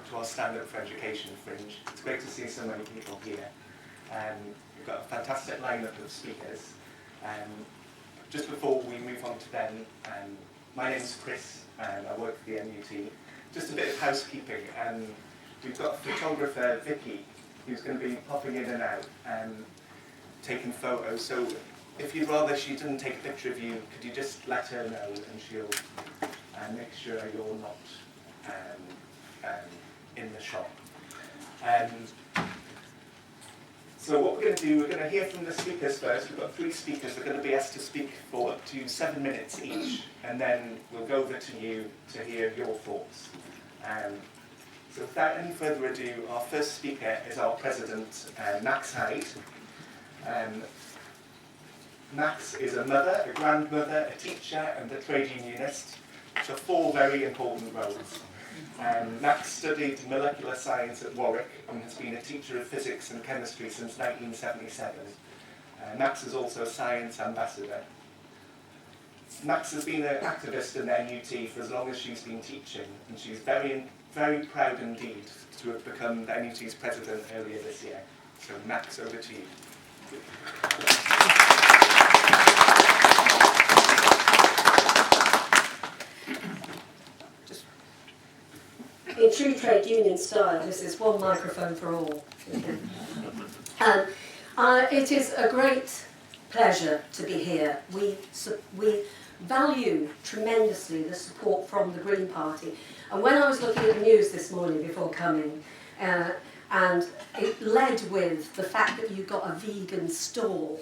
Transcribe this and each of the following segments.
to our Stand Up for Education Fringe. It's great to see so many people here. We've got a fantastic lineup of speakers. Just before we move on to them, my name's Chris and I work for the NUT. Just a bit of housekeeping. We've got photographer Vicky, who's going to be popping in and out taking photos. So if you'd rather she didn't take a picture of you, could you just let her know and she'll make sure you're not in the shop. So what we're going to do, we're going to hear from the speakers first. We've got 3 speakers. They're going to be asked to speak for up to 7 minutes each, and then we'll go over to you to hear your thoughts. So without any further ado, our first speaker is our president, Max Hyde. Max is a mother, a grandmother, a teacher, and a trade unionist, which are 4 very important roles. Max studied molecular science at Warwick and has been a teacher of physics and chemistry since 1977. Max is also a science ambassador. Max has been an activist in the NUT for as long as she's been teaching, and she's very, very proud indeed to have become the NUT's president earlier this year. So Max, over to you. In true trade union style, this is one microphone for all. It is a great pleasure to be here. We value tremendously the support from the Green Party. And when I was looking at the news this morning before coming, and it led with the fact that you got a vegan stall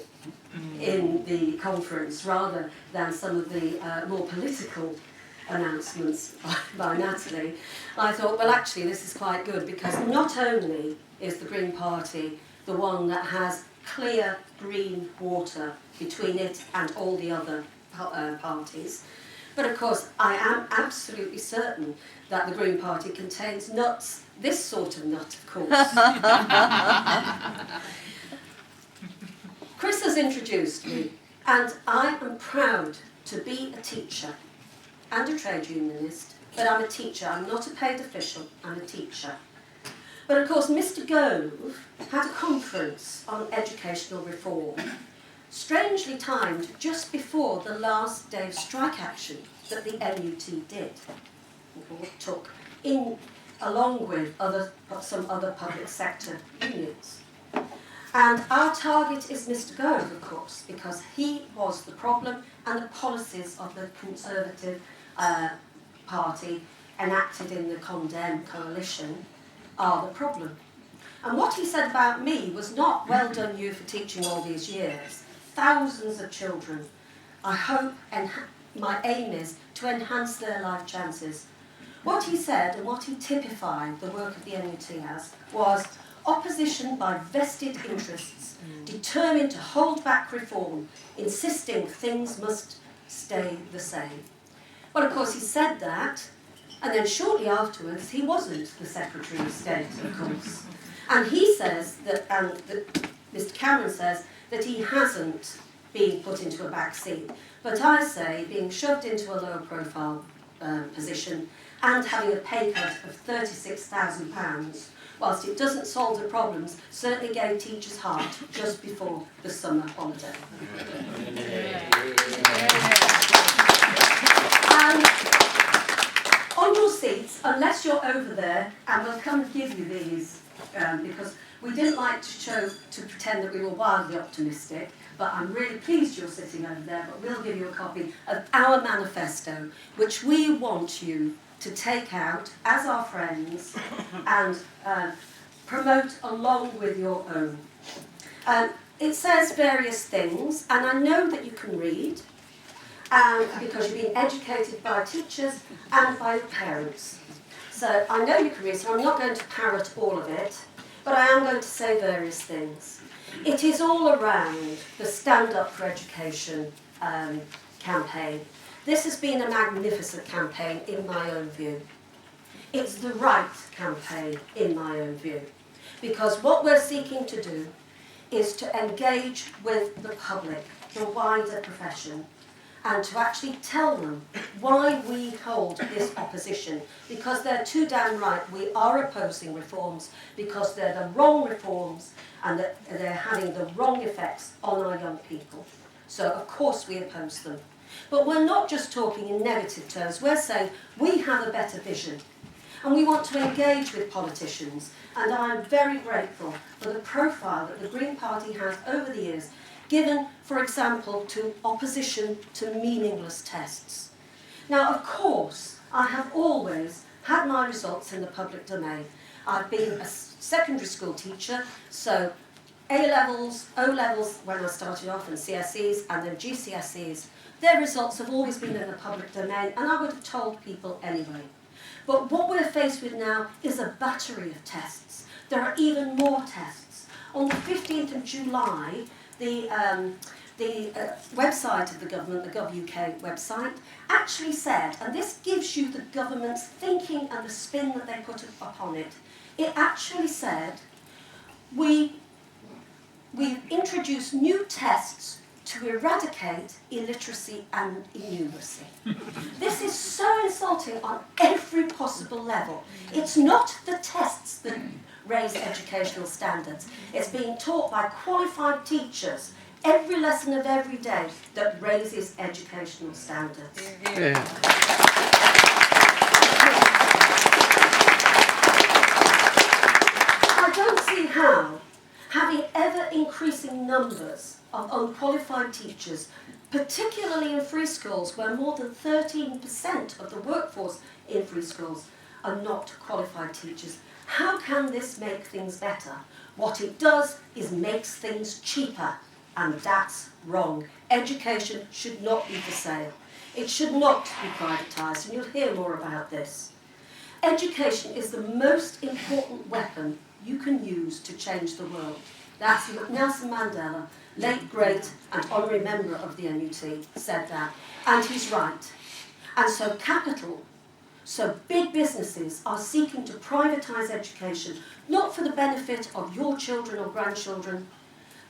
in the conference rather than some of the more political announcements by Natalie, I thought, well, actually, this is quite good, because not only is the Green Party the one that has clear green water between it and all the other parties, but of course, I am absolutely certain that the Green Party contains nuts, this sort of nut, of course. Chris has introduced me, and I am proud to be a teacher and a trade unionist, but I'm a teacher. I'm not a paid official, I'm a teacher. But of course, Mr. Gove had a conference on educational reform, strangely timed just before the last day of strike action that the NUT did, or took in, along with some other public sector unions. And our target is Mr. Gove, of course, because he was the problem, and the policies of the Conservative Party enacted in the Condemn coalition are the problem. And what he said about me was not, well done you for teaching all these years. Thousands of children. I hope, and my aim is to enhance their life chances. What he said, and what he typified the work of the NUT as, was opposition by vested interests, determined to hold back reform, insisting things must stay the same. Well, of course, he said that, and then shortly afterwards, he wasn't the Secretary of State, of course. And he says that, Mr. Cameron says, that he hasn't been put into a back seat. But I say, being shoved into a lower profile position and having a pay cut of £36,000, whilst it doesn't solve the problems, certainly gave teachers heart just before the summer holiday. On your seats, unless you're over there, and we'll come and give you these, because we didn't like to pretend that we were wildly optimistic, but I'm really pleased you're sitting over there, but we'll give you a copy of our manifesto, which we want you to take out as our friends and promote along with your own. It says various things, and I know that you can read, because you've been educated by teachers and by your parents. So I know you can read, so I'm not going to parrot all of it, but I am going to say various things. It is all around the Stand Up for Education campaign. This has been a magnificent campaign in my own view. It's the right campaign in my own view, because what we're seeking to do is to engage with the public, the wider profession, and to actually tell them why we hold this opposition, because they're too damn right. We are opposing reforms because they're the wrong reforms and that they're having the wrong effects on our young people. So of course we oppose them. But we're not just talking in negative terms. We're saying we have a better vision and we want to engage with politicians. And I'm very grateful for the profile that the Green Party has over the years, given, for example, to opposition to meaningless tests. Now, of course, I have always had my results in the public domain. I've been a secondary school teacher, so A-levels, O-levels when I started off, and CSEs, and then GCSEs, their results have always been in the public domain, and I would have told people anyway. But what we're faced with now is a battery of tests. There are even more tests. On the 15th of July, the website of the government, the Gov.uk website, actually said, and this gives you the government's thinking and the spin that they put upon it, it actually said, we've introduced new tests to eradicate illiteracy and innumeracy. This is so insulting on every possible level. It's not the tests that raise educational standards. It's being taught by qualified teachers every lesson of every day that raises educational standards. Yeah. I don't see how having ever increasing numbers of unqualified teachers, particularly in free schools where more than 13% of the workforce in free schools are not qualified teachers, how can this make things better? What it does is makes things cheaper, and that's wrong. Education should not be for sale. It should not be privatised, and you'll hear more about this. Education is the most important weapon you can use to change the world. That's Nelson Mandela, late great and honorary member of the NUT, said that, and he's right. And so capital, so big businesses are seeking to privatise education, not for the benefit of your children or grandchildren.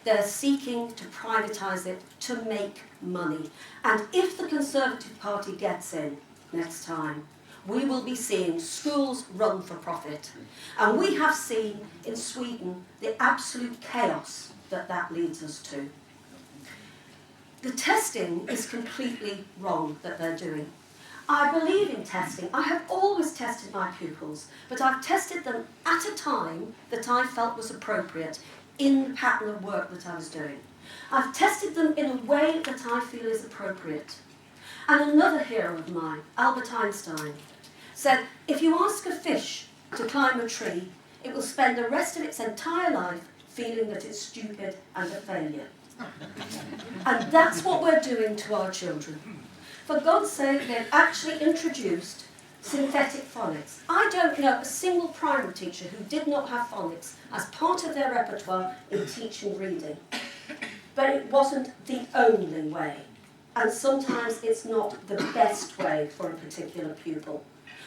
They're seeking to privatise it to make money. And if the Conservative Party gets in next time, we will be seeing schools run for profit. And we have seen in Sweden the absolute chaos that that leads us to. The testing is completely wrong that they're doing. I believe in testing. I have always tested my pupils, but I've tested them at a time that I felt was appropriate in the pattern of work that I was doing. I've tested them in a way that I feel is appropriate. And another hero of mine, Albert Einstein, said, if you ask a fish to climb a tree, it will spend the rest of its entire life feeling that it's stupid and a failure. And that's what we're doing to our children. For God's sake, they've actually introduced synthetic phonics. I don't know a single primary teacher who did not have phonics as part of their repertoire in teaching reading. But it wasn't the only way. And sometimes it's not the best way for a particular pupil.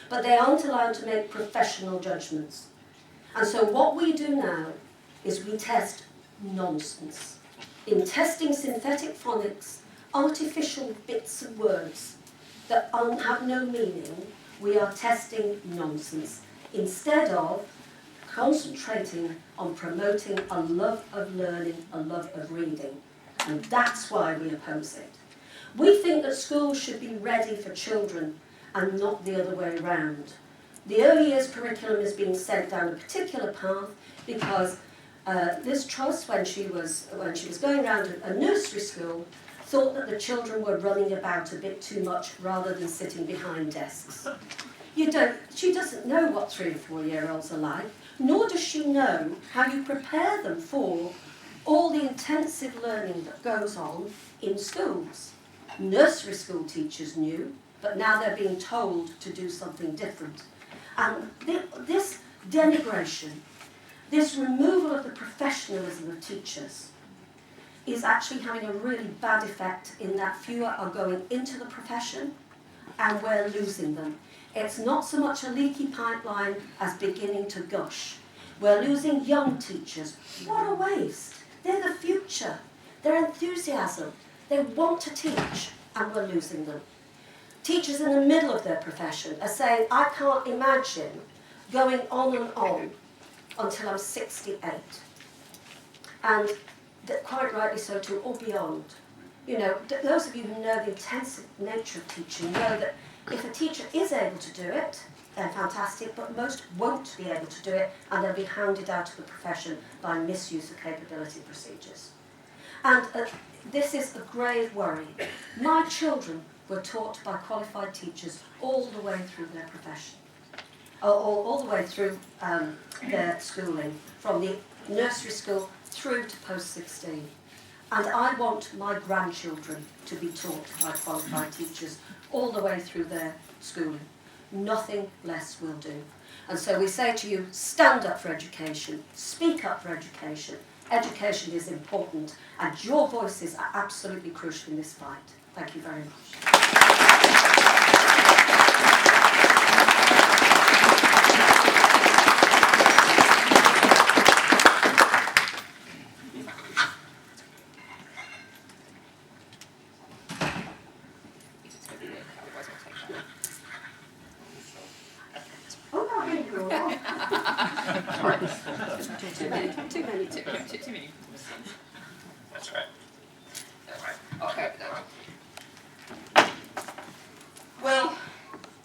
But they aren't allowed to make professional judgments. And so what we do now is we test nonsense. In testing synthetic phonics, artificial bits of words that have no meaning, we are testing nonsense instead of concentrating on promoting a love of learning, a love of reading. And that's why we oppose it. We think that schools should be ready for children and not the other way around. The early years curriculum is being sent down a particular path because Liz Truss, when she was going around a nursery school, thought that the children were running about a bit too much rather than sitting behind desks. She doesn't know what 3 and 4 year olds are like, nor does she know how you prepare them for all the intensive learning that goes on in schools. Nursery school teachers knew, but now they're being told to do something different. And this denigration, this removal of the professionalism of teachers, is actually having a really bad effect in that fewer are going into the profession and we're losing them. It's not so much a leaky pipeline as beginning to gush. We're losing young teachers. What a waste. They're the future. Their enthusiasm. They want to teach. and we're losing them. Teachers in the middle of their profession are saying, I can't imagine going on and on until I'm 68. And quite rightly so too, or beyond. You know, those of you who know the intensive nature of teaching know that if a teacher is able to do it, they're fantastic, but most won't be able to do it, and they'll be hounded out of the profession by misuse of capability procedures. And this is a grave worry. My children were taught by qualified teachers all the way through their profession, all the way through their schooling, from the nursery school through to post-16. And I want my grandchildren to be taught by qualified teachers all the way through their schooling. Nothing less will do. And so we say to you, stand up for education, speak up for education. Education is important, and your voices are absolutely crucial in this fight. Thank you very much. Too many. That's right. Okay. Well,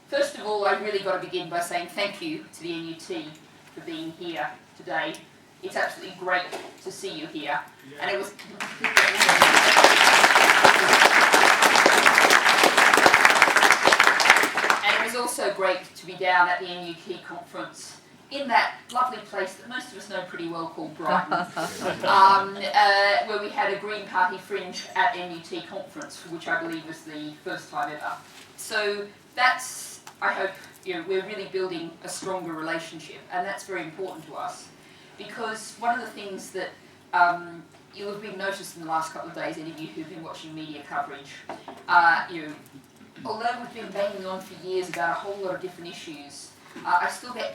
first of all, I've really got to begin by saying thank you to the NUT for being here today. It's absolutely great to see you here, and it was. And it was also great to be down at the NUT conference in that lovely place that most of us know pretty well called Brighton, where we had a Green Party fringe at NUT conference, which I believe was the first time ever. So that's, I hope, we're really building a stronger relationship, and that's very important to us, because one of the things that you'll have been noticed in the last couple of days, any of you who've been watching media coverage, although we've been banging on for years about a whole lot of different issues, I still get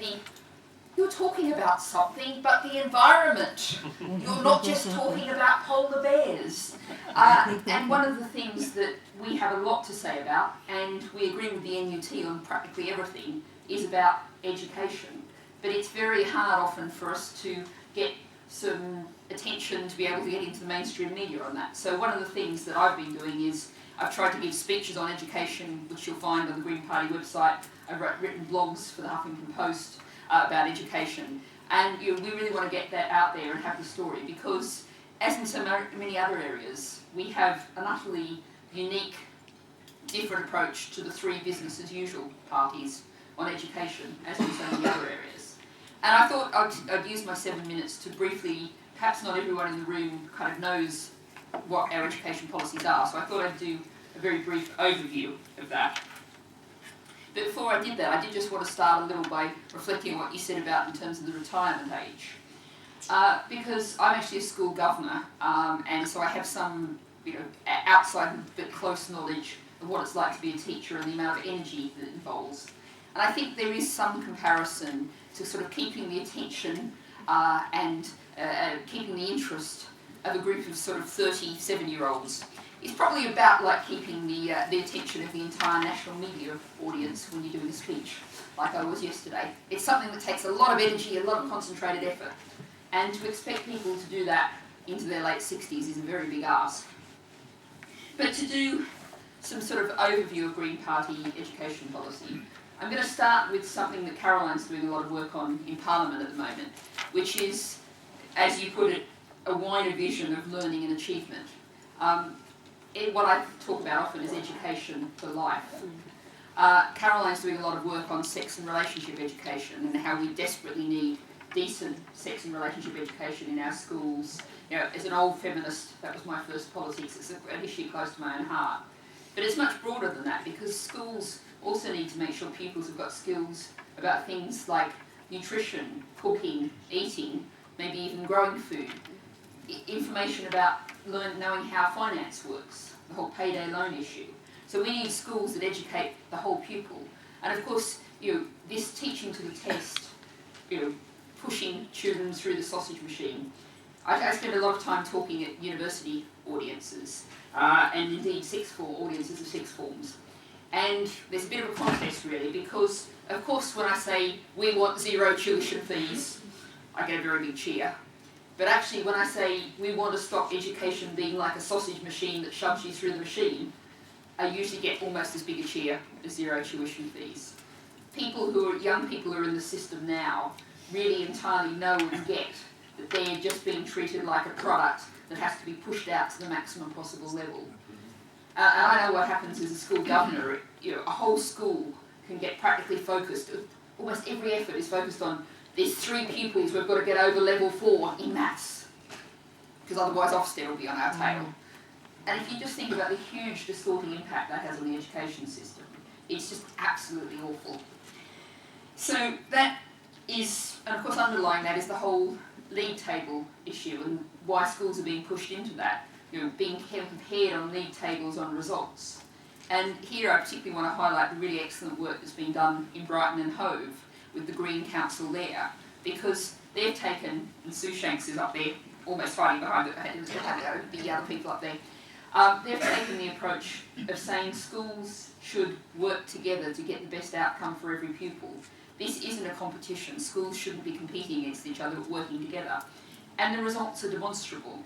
you're talking about something, but the environment. You're not just talking about polar bears. And one of the things that we have a lot to say about, and we agree with the NUT on practically everything, is about education. But it's very hard often for us to get some attention to be able to get into the mainstream media on that. So one of the things that I've been doing is I've tried to give speeches on education, which you'll find on the Green Party website. I've written blogs for the Huffington Post about education, and we really want to get that out there and have the story, because as in so many other areas, we have an utterly unique, different approach to the three business as usual parties on education, as in so many other areas. And I thought I'd use my 7 minutes to briefly, perhaps not everyone in the room kind of knows what our education policies are, so I thought I'd do a very brief overview of that. But before I did that, I did just want to start a little by reflecting on what you said about in terms of the retirement age. Because I'm actually a school governor, and so I have some outside but close knowledge of what it's like to be a teacher and the amount of energy that it involves. And I think there is some comparison to sort of keeping the attention and keeping the interest of a group of sort of 37-year-olds. It's probably about like keeping the attention of the entire national media audience when you're doing a speech, like I was yesterday. It's something that takes a lot of energy, a lot of concentrated effort, and to expect people to do that into their late 60s is a very big ask. But to do some sort of overview of Green Party education policy, I'm going to start with something that Caroline's doing a lot of work on in Parliament at the moment, which is, as you put it, a wider vision of learning and achievement. What I talk about often is education for life. Caroline's doing a lot of work on sex and relationship education and how we desperately need decent sex and relationship education in our schools. As an old feminist, that was my first politics. It's an issue close to my own heart. But it's much broader than that, because schools also need to make sure pupils have got skills about things like nutrition, cooking, eating, maybe even growing food, information about knowing how finance works, the whole payday loan issue. So we need schools that educate the whole pupil. And of course, this teaching to the test, pushing children through the sausage machine, I spend a lot of time talking at university audiences, and indeed sixth form audiences of sixth forms. And there's a bit of a contest really, because of course when I say we want zero tuition fees, I get a very big cheer. But actually when I say we want to stop education being like a sausage machine that shoves you through the machine, I usually get almost as big a cheer as zero tuition fees. Young people who are in the system now really entirely know and get that they're just being treated like a product that has to be pushed out to the maximum possible level. And I know what happens as a school governor. A whole school can get practically focused. Almost every effort is focused on there's 3 pupils we've got to get over level 4 in maths, because otherwise Ofsted will be on our tail. And if you just think about the huge distorting impact that has on the education system, it's just absolutely awful. So that is, and of course underlying that is the whole league table issue and why schools are being pushed into that, being compared on league tables on results. And here I particularly want to highlight the really excellent work that's been done in Brighton and Hove with the Green Council there, because they've taken, and Sue Shanks is up there, almost hiding behind the other people up there, they've taken the approach of saying schools should work together to get the best outcome for every pupil. This isn't a competition. Schools shouldn't be competing against each other, but working together. And the results are demonstrable.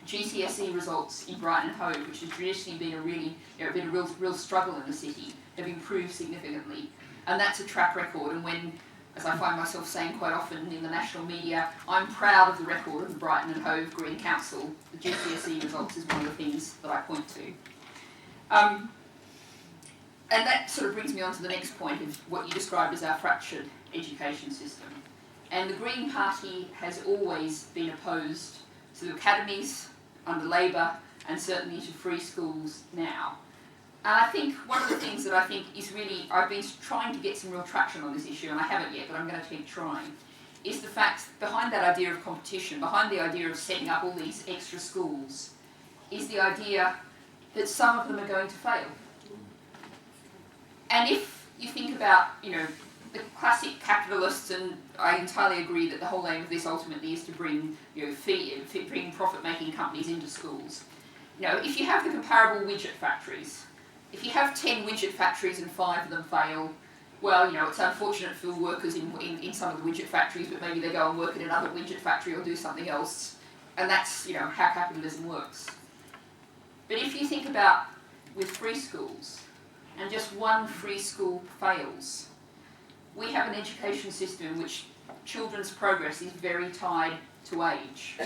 GCSE results in Brighton and Hove, which has traditionally been a real struggle in the city, have improved significantly. And that's a track record. And when, as I find myself saying quite often in the national media, I'm proud of the record of the Brighton and Hove Green Council, the GCSE results is one of the things that I point to. And that sort of brings me on to the next point of what you described as our fractured education system. And the Green Party has always been opposed to academies under Labor and certainly to free schools now. And I think one of the things that I think is really, I've been trying to get some real traction on this issue, and I haven't yet, but I'm going to keep trying, is the fact behind that idea of competition, behind the idea of setting up all these extra schools, is the idea that some of them are going to fail. And if you think about, the classic capitalists, and I entirely agree that the whole aim of this ultimately is to bring, bring profit-making companies into schools. If you have the comparable widget factories, if you have 10 widget factories and 5 of them fail, well, it's unfortunate for workers in some of the widget factories, but maybe they go and work in another widget factory or do something else, and that's, how capitalism works. But if you think about with free schools, and just one free school fails, we have an education system in which children's progress is very tied to age.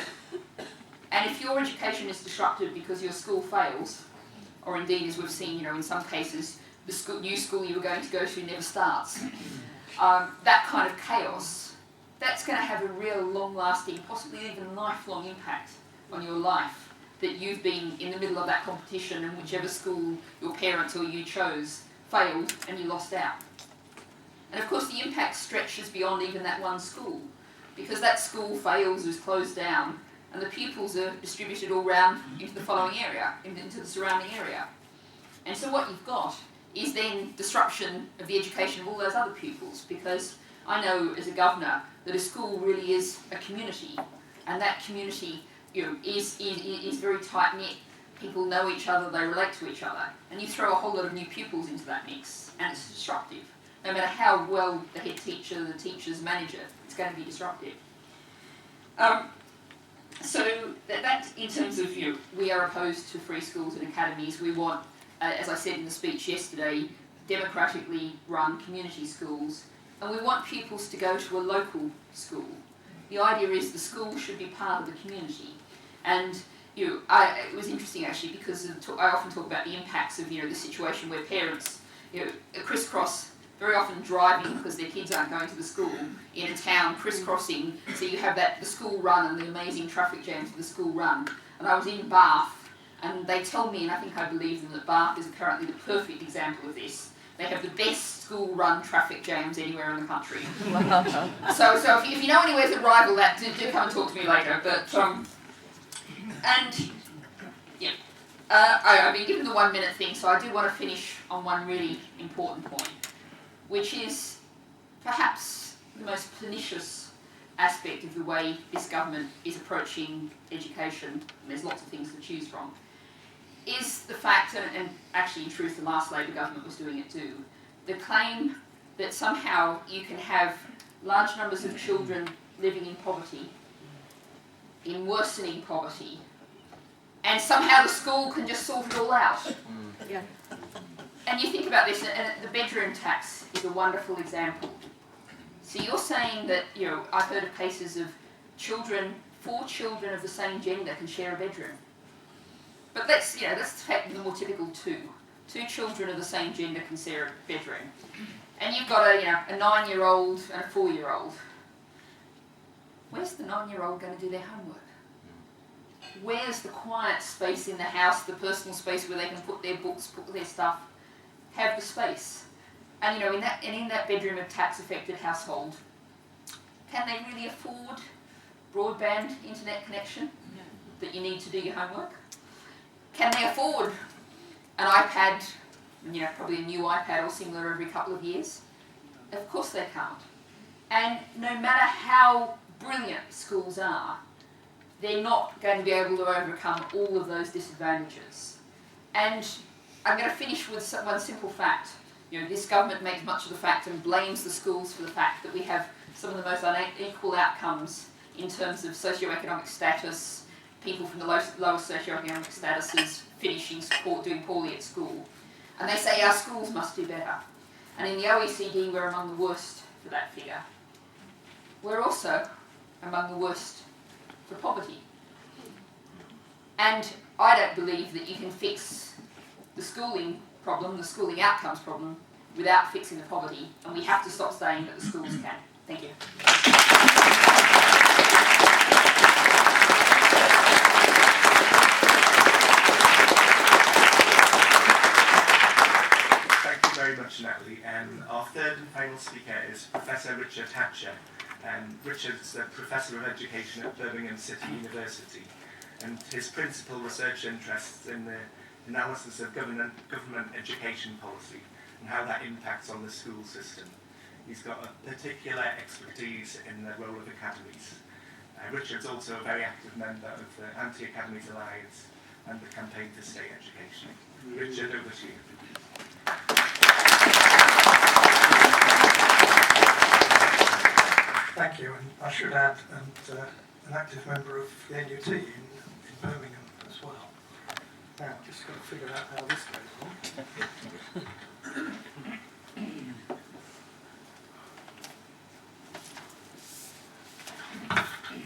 And if your education is disrupted because your school fails, or indeed as we've seen, in some cases, the new school you were going to go to never starts, that kind of chaos, that's going to have a real long-lasting, possibly even lifelong impact on your life, that you've been in the middle of that competition and whichever school your parents or you chose failed and you lost out. And of course the impact stretches beyond even that one school, because that school fails, is closed down, and the pupils are distributed all round into the following area, into the surrounding area. And so what you've got is then disruption of the education of all those other pupils, because I know as a governor that a school really is a community, and that community is very tight-knit. People know each other, they relate to each other, and you throw a whole lot of new pupils into that mix, and it's disruptive. No matter how well the head teacher, the teachers manage it, it's going to be disruptive. So that in terms of, we are opposed to free schools and academies. We want, as I said in the speech yesterday, democratically run community schools, and we want pupils to go to a local school. The idea is the school should be part of the community. And it was interesting actually, because I often talk about the impacts of the situation where parents crisscross, very often driving because their kids aren't going to the school in a town, crisscrossing, so you have the school run and the amazing traffic jams of the school run. And I was in Bath, and they tell me, and I think I believe them, that Bath is currently the perfect example of this. They have the best school run traffic jams anywhere in the country. So if you know anywhere that rival that, do come and talk to me later. But I've been given the 1 minute thing, so I do want to finish on one really important point, which is perhaps the most pernicious aspect of the way this government is approaching education, and there's lots of things to choose from, is the fact, and actually in truth the last Labor government was doing it too, the claim that somehow you can have large numbers of children living in poverty, in worsening poverty, and somehow the school can just sort it all out. Yeah. And you think about this, and the bedroom tax is a wonderful example. So you're saying that, I've heard of cases of 4 children of the same gender can share a bedroom. But let's take the more typical 2. 2 children of the same gender can share a bedroom. And you've got a 9-year-old and a 4-year-old. Where's the 9-year-old going to do their homework? Where's the quiet space in the house, the personal space where they can put their books, put their stuff, have the space? And in that bedroom of tax-affected household, can they really afford broadband internet connection that you need to do your homework? Can they afford an iPad, probably a new iPad or similar every couple of years? Of course they can't. And no matter how brilliant schools are, they're not going to be able to overcome all of those disadvantages. And I'm going to finish with one simple fact. This government makes much of the fact and blames the schools for the fact that we have some of the most unequal outcomes in terms of socioeconomic status, people from the lowest socioeconomic statuses finishing school, doing poorly at school. And they say our schools must do better. And in the OECD, we're among the worst for that figure. We're also among the worst for poverty. And I don't believe that you can fix the schooling problem, the schooling outcomes problem, without fixing the poverty, and we have to stop saying that the schools can. Thank you. Thank you very much, Natalie. Our third and final speaker is Professor Richard Hatcher. Richard's a Professor of Education at Birmingham City University, and his principal research interests in the analysis of government education policy and how that impacts on the school system. He's got a particular expertise in the role of academies. Richard's also a very active member of the Anti-Academies Alliance and the Campaign for State Education. Richard, over to you. Thank you, and I should add, an active member of the NUT in Birmingham as well. Now, just got to figure out how this goes on.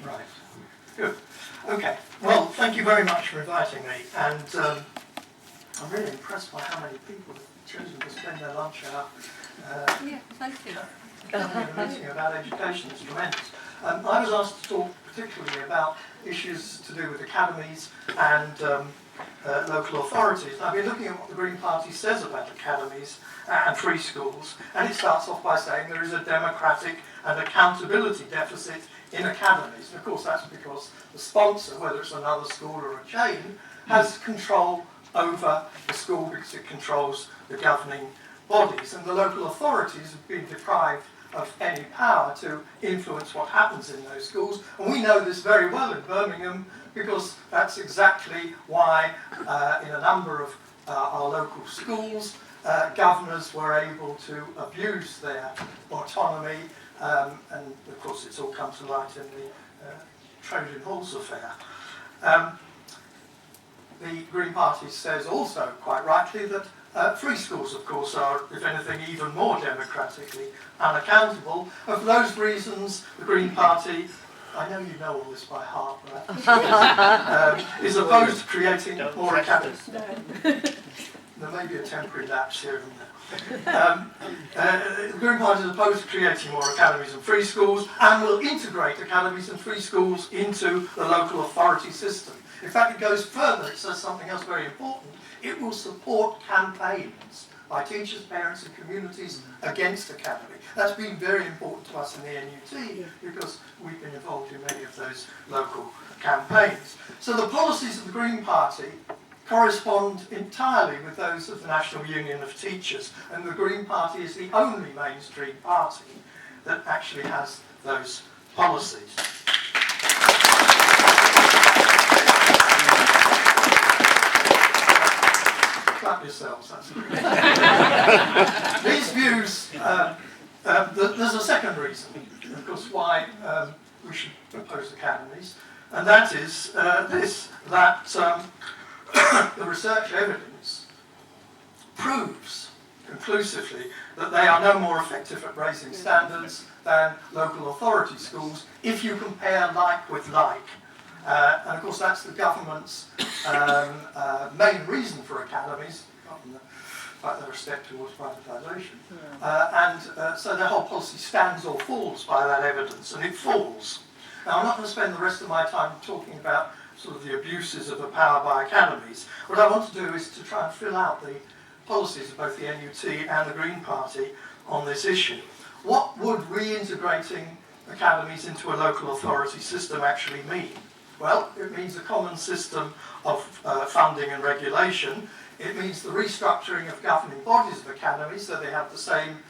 Right, good. Okay, well, thank you very much for inviting me, and I'm really impressed by how many people have chosen to spend their lunch hour Thank you. having a meeting about education. Is tremendous. I was asked to talk particularly about issues to do with academies and local authorities. I've been looking at what the Green Party says about academies and free schools, and it starts off by saying there is a democratic and accountability deficit in academies. And of course that's because the sponsor, whether it's another school or a chain, has control over the school because it controls the governing bodies, and the local authorities have been deprived of any power to influence what happens in those schools. And we know this very well in Birmingham because that's exactly why in a number of our local schools governors were able to abuse their autonomy, and of course it's all come to light in the Trojan Horse affair. The Green Party says also, quite rightly, that free schools, of course, are, if anything, even more democratically unaccountable. And for those reasons, the Green Party, I know you know all this by heart, right? Is opposed to creating more academies. There may be a temporary lapse here and there. The Green Party is opposed to creating more academies and free schools, and will integrate academies and free schools into the local authority system. In fact, it goes further. It says something else very important. It will support campaigns by teachers, parents and communities against academy. That's been very important to us in the NUT because we've been involved in many of those local campaigns. So the policies of the Green Party correspond entirely with those of the National Union of Teachers, and the Green Party is the only mainstream party that actually has those policies. Clap yourselves, that's good. These views, there's a second reason, of course, why we should propose academies, and that is that the research evidence proves conclusively that they are no more effective at raising standards than local authority schools if you compare like with like. And of course that's the government's main reason for academies, apart from the fact they're a step towards privatisation. So their whole policy stands or falls by that evidence, and it falls. Now I'm not going to spend the rest of my time talking about sort of the abuses of the power by academies. What I want to do is to try and fill out the policies of both the NUT and the Green Party on this issue. What would reintegrating academies into a local authority system actually mean? Well, it means a common system of funding and regulation. It means the restructuring of governing bodies of academies so they have the same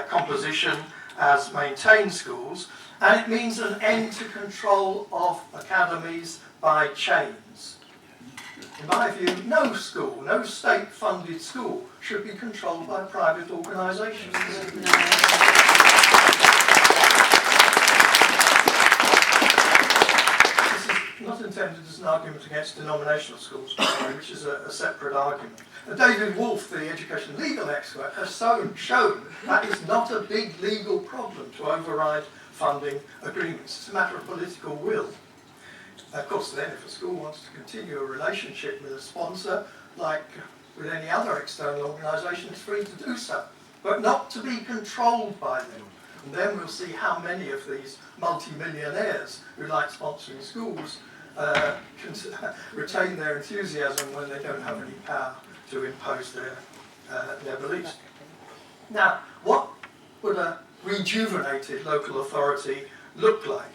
composition as maintained schools. And it means an end to control of academies by chains. In my view, no school, no state-funded school, should be controlled by private organisations. This is not intended as an argument against denominational schools, by the way, which is a separate argument. David Wolf, the education legal expert, has shown that it's not a big legal problem to override funding agreements. It's a matter of political will. Of course, then, if a school wants to continue a relationship with a sponsor, like with any other external organisation, it's free to do so, but not to be controlled by them. And then we'll see how many of these multi-millionaires who like sponsoring schools can retain their enthusiasm when they don't have any power to impose their beliefs. Now, what would a rejuvenated local authority look like?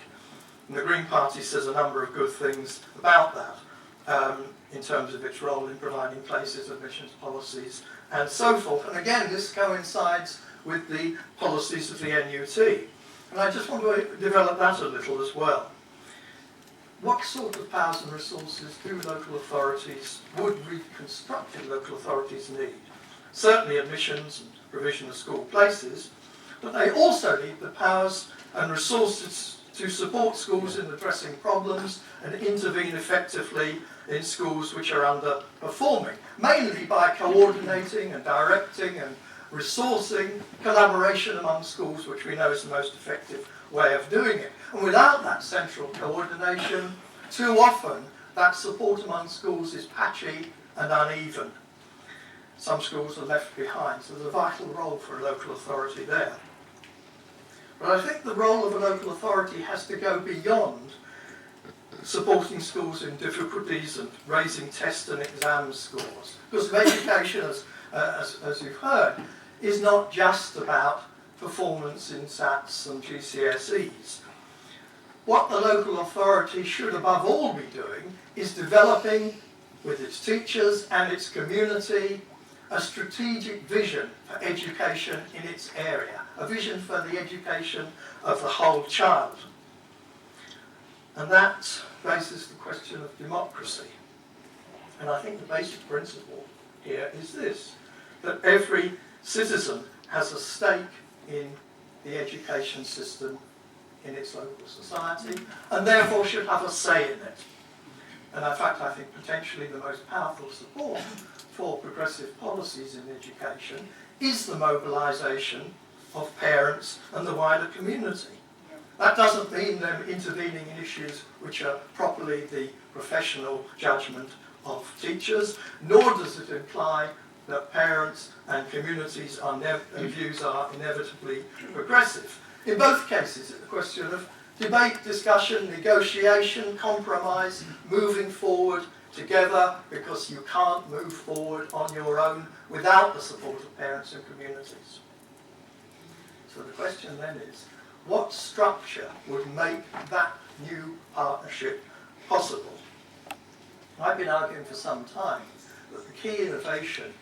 And the Green Party says a number of good things about that in terms of its role in providing places, admissions policies, and so forth. And again, this coincides with the policies of the NUT. And I just want to develop that a little as well. What sort of powers and resources do local authorities, would reconstructed local authorities need? Certainly admissions and provision of school places, but they also need the powers and resources to support schools in addressing problems and intervene effectively in schools which are underperforming, mainly by coordinating and directing and resourcing collaboration among schools, which we know is the most effective way of doing it. And without that central coordination, too often that support among schools is patchy and uneven. Some schools are left behind, so there's a vital role for a local authority there. But I think the role of a local authority has to go beyond supporting schools in difficulties and raising test and exam scores. Because education, as you've heard, is not just about performance in SATs and GCSEs. What the local authority should above all be doing is developing with its teachers and its community a strategic vision for education in its area, a vision for the education of the whole child. And that raises the question of democracy. And I think the basic principle here is this, that every citizen has a stake in the education system in its local society, and therefore should have a say in it. And in fact, I think potentially the most powerful support for progressive policies in education is the mobilisation of parents and the wider community. That doesn't mean them intervening in issues which are properly the professional judgment of teachers, nor does it imply that parents and communities and views are inevitably progressive. In both cases, it's a question of debate, discussion, negotiation, compromise, moving forward together, because you can't move forward on your own without the support of parents and communities. So the question then is, what structure would make that new partnership possible? I've been arguing for some time that the key innovation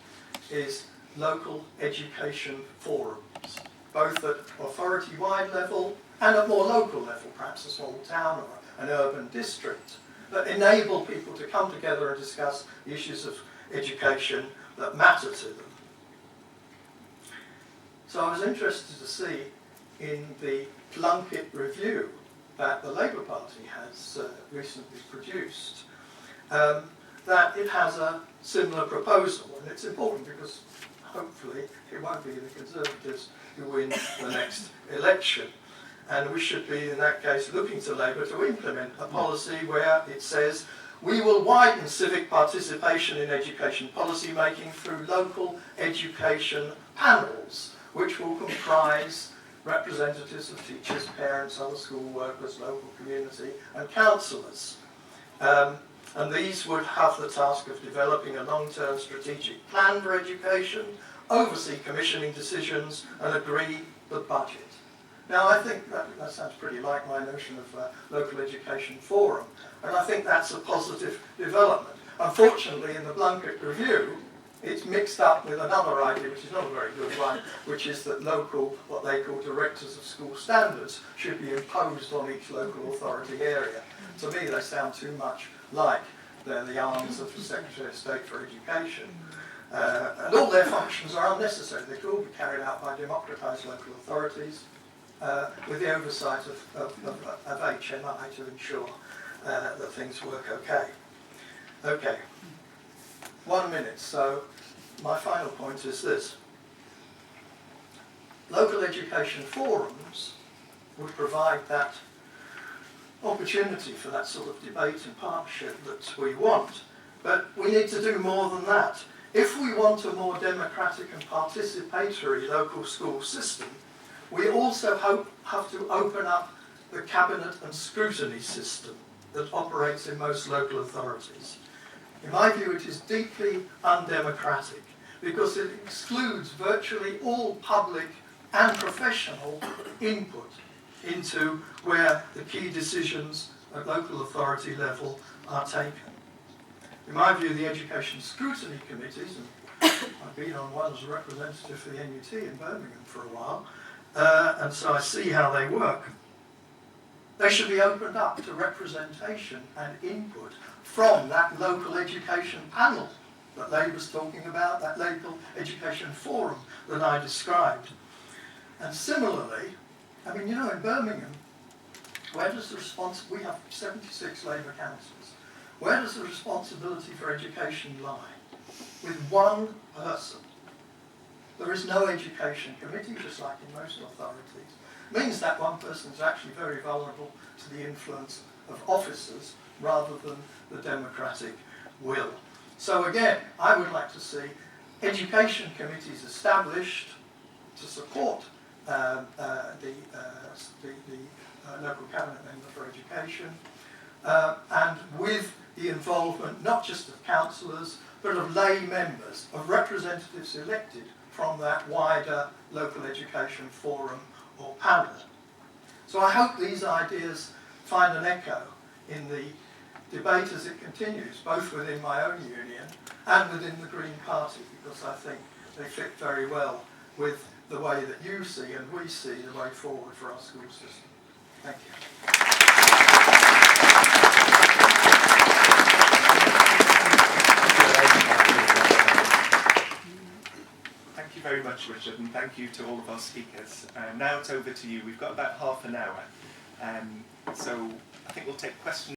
is local education forums, both at authority-wide level and at more local level, perhaps a small town or an urban district, that enable people to come together and discuss the issues of education that matter to them. So I was interested to see in the Plunkett review that the Labour Party has recently produced, that it has a similar proposal, and it's important because hopefully it won't be the Conservatives who win the next election. And we should be, in that case, looking to Labour to implement a policy where it says, we will widen civic participation in education policy making through local education panels, which will comprise representatives of teachers, parents, other school workers, local community, and councillors. And these would have the task of developing a long-term strategic plan for education, oversee commissioning decisions, and agree the budget. Now, I think that sounds pretty like my notion of local education forum, and I think that's a positive development. Unfortunately, in the Plunkett review, it's mixed up with another idea, which is not a very good one, which is that local, what they call directors of school standards, should be imposed on each local authority area. To me, they sound too much like they're the arms of the Secretary of State for Education. And all their functions are unnecessary. They could all be carried out by democratised local authorities with the oversight of HMI to ensure that things work okay. Okay. 1 minute, so my final point is this. Local education forums would provide that opportunity for that sort of debate and partnership that we want, but we need to do more than that. If we want a more democratic and participatory local school system, we also have to open up the cabinet and scrutiny system that operates in most local authorities. In my view, it is deeply undemocratic because it excludes virtually all public and professional input into where the key decisions at local authority level are taken. In my view, the education scrutiny committees, and I've been on one as a representative for the NUT in Birmingham for a while, and so I see how they work. They should be opened up to representation and input from that local education panel that Labour's talking about, that local education forum that I described. And similarly, I mean, you know, in Birmingham, where does the we have 76 Labour councillors. Where does the responsibility for education lie? With one person. There is no education committee, just like in most authorities. It means that one person is actually very vulnerable to the influence of officers rather than the democratic will. So again, I would like to see education committees established to support the local cabinet member for education, and with the involvement not just of councillors, but of lay members, of representatives elected from that wider local education forum or panel. So I hope these ideas find an echo in the debate as it continues, both within my own union and within the Green Party, because I think they fit very well with the way that you see and we see the way forward for our school system. Thank you. Thank you very much, Richard, and thank you to all of our speakers. Now it's over to you. We've got about half an hour, so I think we'll take questions.